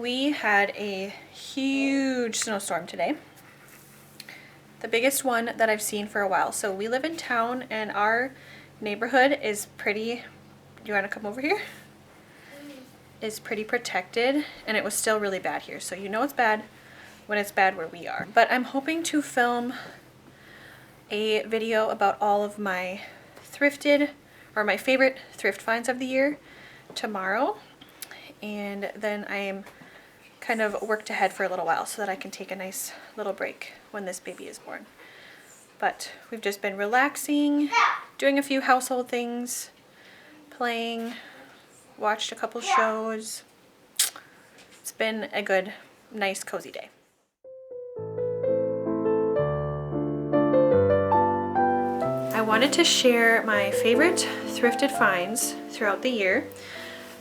We had a huge snowstorm today. The biggest one that I've seen for a while. So we live in town and our neighborhood is pretty, do you want to come over here? Is pretty protected, and it was still really bad here. So you know it's bad when it's bad where we are. But I'm hoping to film a video about all of my thrifted, or my favorite thrift finds of the year tomorrow. And then I'm kind of worked ahead for a little while so that I can take a nice little break when this baby is born. But we've just been relaxing, doing a few household things, playing, watched a couple shows. It's been a good, nice, cozy day. I wanted to share my favorite thrifted finds throughout the year.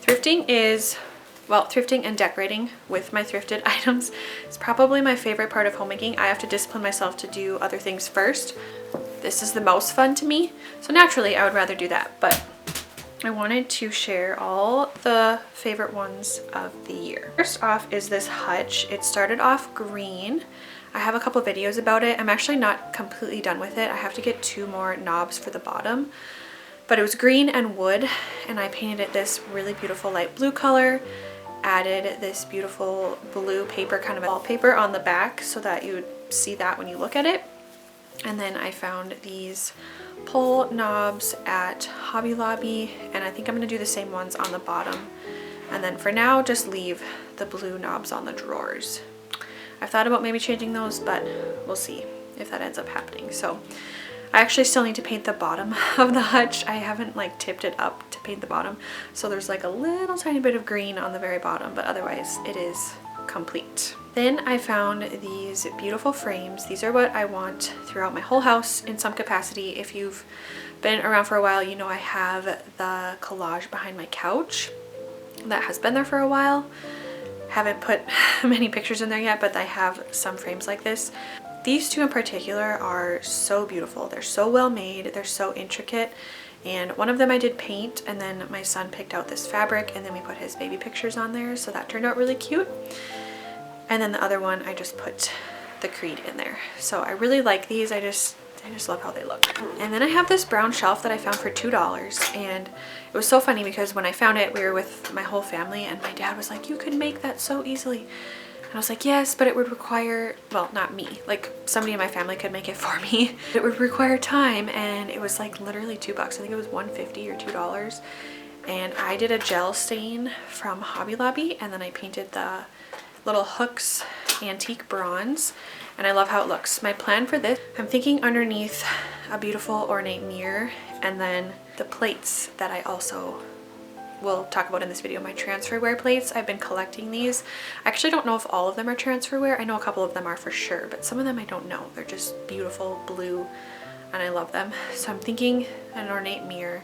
Thrifting and decorating with my thrifted items is probably my favorite part of homemaking. I have to discipline myself to do other things first. This is the most fun to me, so naturally I would rather do that, but I wanted to share all the favorite ones of the year. First off is this hutch. It started off green. I have a couple videos about it. I'm actually not completely done with it. I have to get 2 more knobs for the bottom. But it was green and wood, and I painted it this really beautiful light blue color. Added this beautiful blue paper, kind of wallpaper on the back so that you would see that when you look at it. And then I found these pull knobs at Hobby Lobby, and I think I'm going to do the same ones on the bottom. And then for now, just leave the blue knobs on the drawers. I've thought about maybe changing those, but we'll see if that ends up happening. So I actually still need to paint the bottom of the hutch. I haven't like tipped it up to paint the bottom. So there's like a little tiny bit of green on the very bottom, but otherwise it is complete. Then I found these beautiful frames. These are what I want throughout my whole house in some capacity. If you've been around for a while, you know I have the collage behind my couch that has been there for a while. Haven't put many pictures in there yet, but I have some frames like this. These 2 in particular are so beautiful. They're so well made, they're so intricate, and one of them I did paint, and then my son picked out this fabric and then we put his baby pictures on there, so that turned out really cute. And then the other one I just put the creed in there. So I really like these. I just love how they look. And then I have this brown shelf that I found for $2, and it was so funny because when I found it, we were with my whole family and my dad was like, "You could make that so easily." And I was like, yes, but it would require, well, not me, like somebody in my family could make it for me. It would require time, and it was like literally $2. I think it was $1.50 or $2. And I did a gel stain from Hobby Lobby, and then I painted the little hooks antique bronze, and I love how it looks. My plan for this, I'm thinking underneath a beautiful ornate mirror, and then the plates that I also will talk about in this video, my transferware plates. I've been collecting these. I actually don't know if all of them are transferware. I know a couple of them are for sure, but some of them I don't know. They're just beautiful blue and I love them. So I'm thinking an ornate mirror.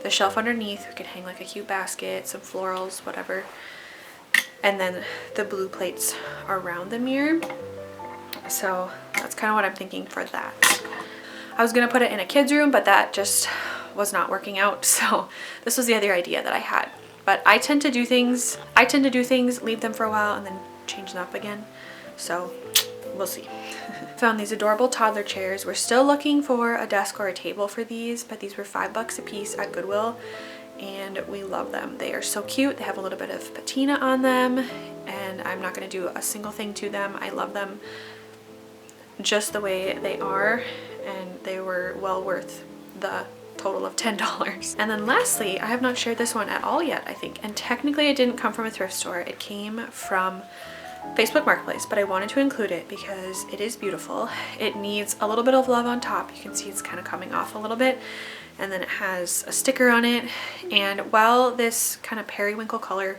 The shelf underneath, we could hang like a cute basket, some florals, whatever. And then the blue plates around the mirror. So that's kind of what I'm thinking for that. I was gonna put it in a kid's room, but that just was not working out, so this was the other idea that I had. But I tend to do things, leave them for a while and then change them up again, so we'll see. Found these adorable toddler chairs. We're still looking for a desk or a table for these, but these were $5 a piece at Goodwill, and we love them. They are so cute. They have a little bit of patina on them, and I'm not going to do a single thing to them. I love them just the way they are, and they were well worth the total of $10. And then lastly, I have not shared this one at all yet, I think, and technically it didn't come from a thrift store. It came from Facebook Marketplace, but I wanted to include it because it is beautiful. It needs a little bit of love on top. You can see it's kind of coming off a little bit, and then it has a sticker on it. And while this kind of periwinkle color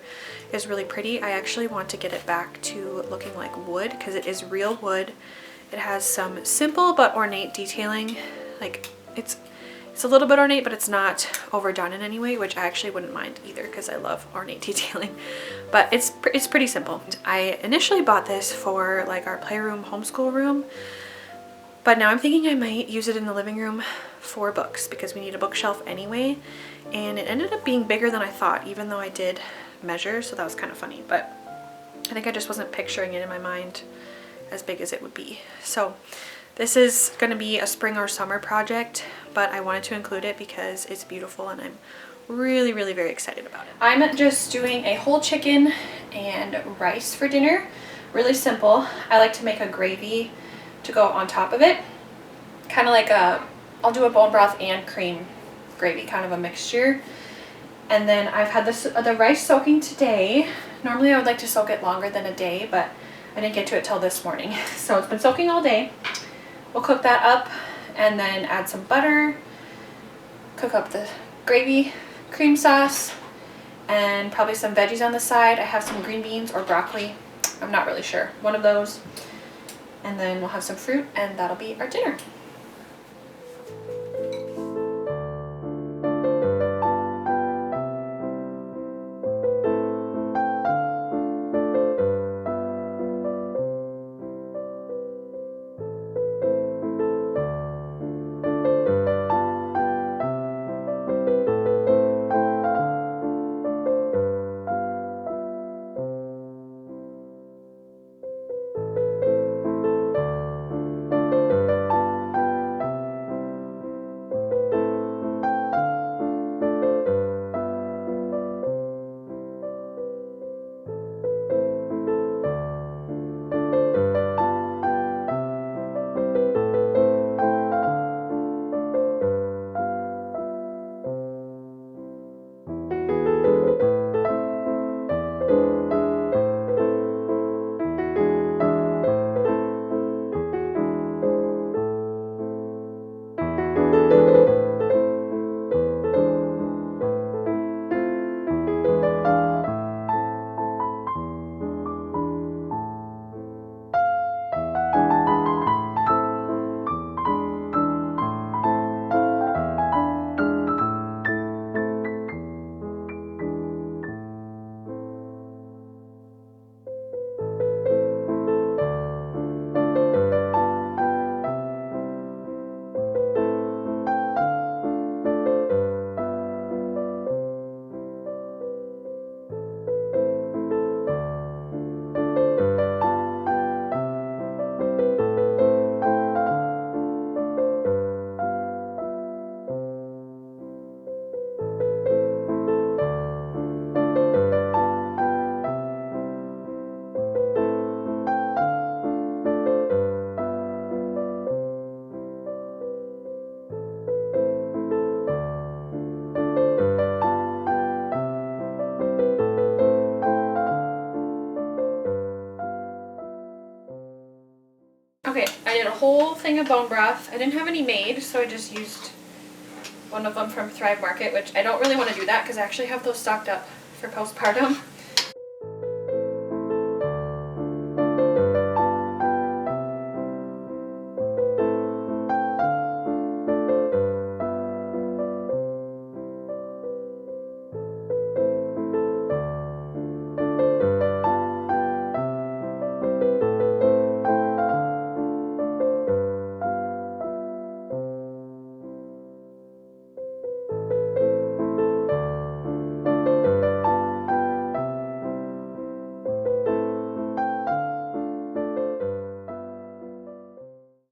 is really pretty, I actually want to get it back to looking like wood because it is real wood. It has some simple but ornate detailing. Like it's a little bit ornate, but it's not overdone in any way, which I actually wouldn't mind either because I love ornate detailing. But it's pretty simple. I initially bought this for like our playroom, homeschool room, but now I'm thinking I might use it in the living room for books because we need a bookshelf anyway. And it ended up being bigger than I thought, even though I did measure, so that was kind of funny. But I think I just wasn't picturing it in my mind as big as it would be. So this is going to be a spring or summer project, but I wanted to include it because it's beautiful and I'm really very excited about it. I'm just doing a whole chicken and rice for dinner. Really simple. I like to make a gravy to go on top of it. Kind of like I'll do a bone broth and cream gravy, kind of a mixture. And then I've had the rice soaking today. Normally I would like to soak it longer than a day, but I didn't get to it till this morning. So it's been soaking all day. We'll cook that up and then add some butter, cook up the gravy, cream sauce, and probably some veggies on the side. I have some green beans or broccoli. I'm not really sure. One of those. And then we'll have some fruit and that'll be our dinner. Okay, I did a whole thing of bone broth. I didn't have any made, so I just used one of them from Thrive Market, which I don't really want to do that because I actually have those stocked up for postpartum.